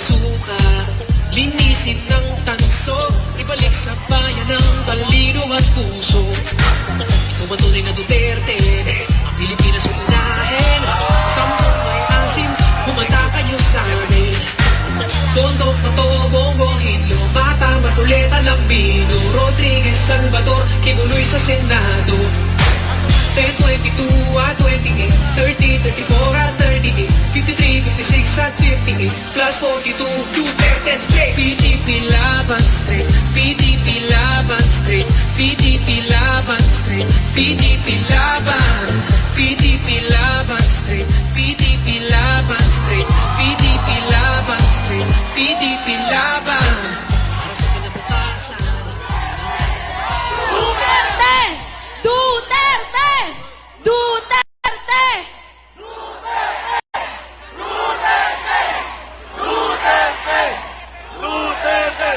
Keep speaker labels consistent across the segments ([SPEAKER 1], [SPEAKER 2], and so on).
[SPEAKER 1] suka, linisin ng tanso, ibalik sa bayan ng talino at puso. Ito ba tunay na Duterte? Ang Pilipinas unahin, sampung may asim, kumanta kayo sa amin. Tondok na to, Bongo, Hinlo, Mata, Marcoleta, Lambino, Rodriguez, Salvador, Kibuloy sa Senado. 10, 22 at 28, 30, 34 at 38, 53, 56 at 58, plus 42, Duterte straight. PDP laban straight, PDP laban straight, PDP laban straight, PDP laban, PDP laban straight, PDP laban straight, PDP laban straight, PDP laban. Para sa kinabukasan.
[SPEAKER 2] Duterte! Duterte! Duterte!
[SPEAKER 3] Duterte! Duterte! Duterte!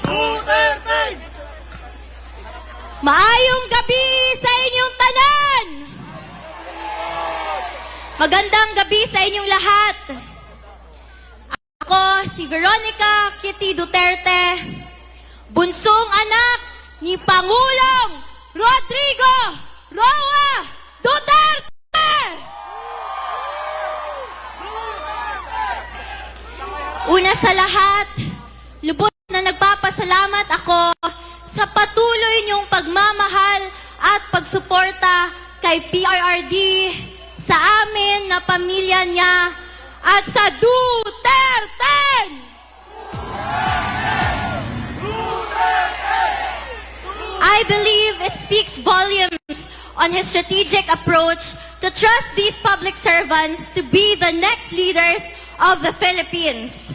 [SPEAKER 3] Duterte!
[SPEAKER 2] Maayong gabi sa inyong tanan! Magandang gabi sa inyong lahat. Ako si Veronica Kitty Duterte, bunsong anak ni Pangulong Rodrigo Roa Duterte! Una sa lahat, lubos na nagpapasalamat ako sa patuloy niyong pagmamahal at pagsuporta kay PRRD, sa amin na pamilya niya, at sa Duterte! I believe it speaks volumes on his strategic approach to trust these public servants to be the next leaders of the Philippines.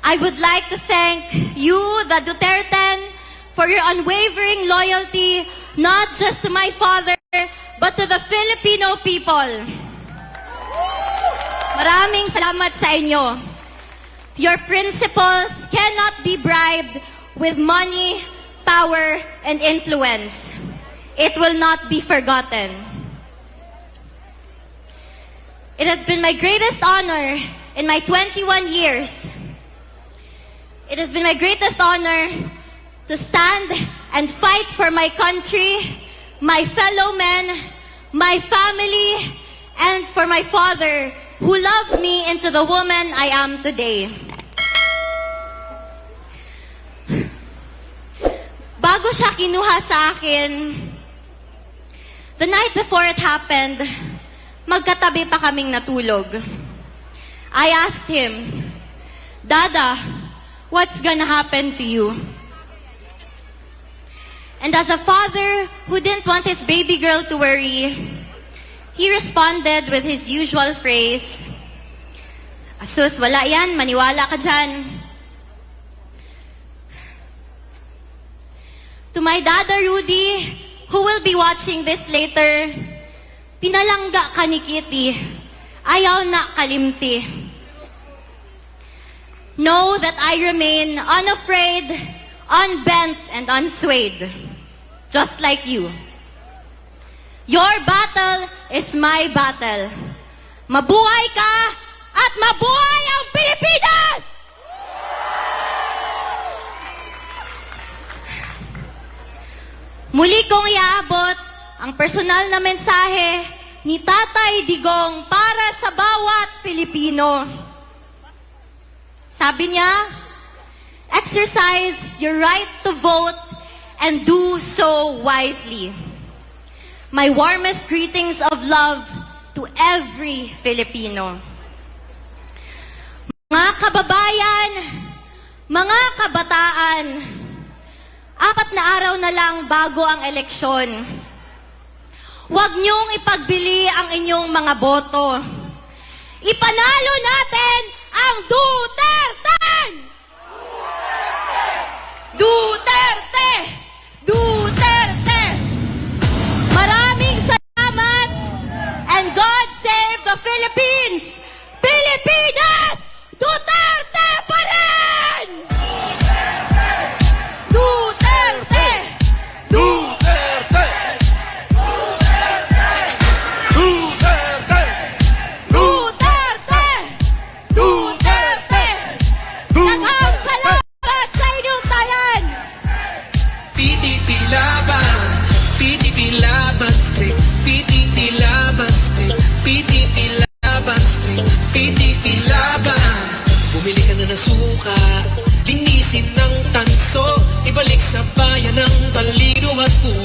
[SPEAKER 2] I would like to thank you, the Duterte, for your unwavering loyalty, not just to my father, but to the Filipino people. Maraming salamat sa inyo. Your principles cannot be bribed with money, power, and influence. It will not be forgotten. It has been my greatest honor in my 21 years. It has been my greatest honor to stand and fight for my country, my fellow men, my family, and for my father, who loved me into the woman I am today. Bago siya kinuha sa akin, the night before it happened, magkatabi pa kaming natulog. I asked him, Dada, what's gonna happen to you? And as a father who didn't want his baby girl to worry, he responded with his usual phrase, Asus, wala yan, maniwala ka dyan. To my Dada Rudy, who will be watching this later, pinalangga ka ni Kitty, ayaw na kalimti. Know that I remain unafraid, unbent, and unswayed, just like you. Your battle is my battle. Mabuhay ka at mabuhay ang Pilipinas! Muli kong iaabot ang personal na mensahe ni Tatay Digong para sa bawat Pilipino. Sabi niya, exercise your right to vote and do so wisely. My warmest greetings of love to every Filipino. Mga kababayan, mga kabataan, 4 na araw na lang bago ang eleksyon. Huwag niyong ipagbili ang inyong mga boto. Ipanalo natin ang Duterte! Duterte! Duterte! Maraming salamat and God save the Philippines! Pilipinas! Duterte pa rin! Duterte!
[SPEAKER 3] Duterte! Duterte!
[SPEAKER 2] Duterte!
[SPEAKER 1] laban, PDP laban street, PDP laban street, PDP laban street, PDP laban. Bumili ka na ng suka, linisin ng tanso, ibalik sa bayan ng talino at puso.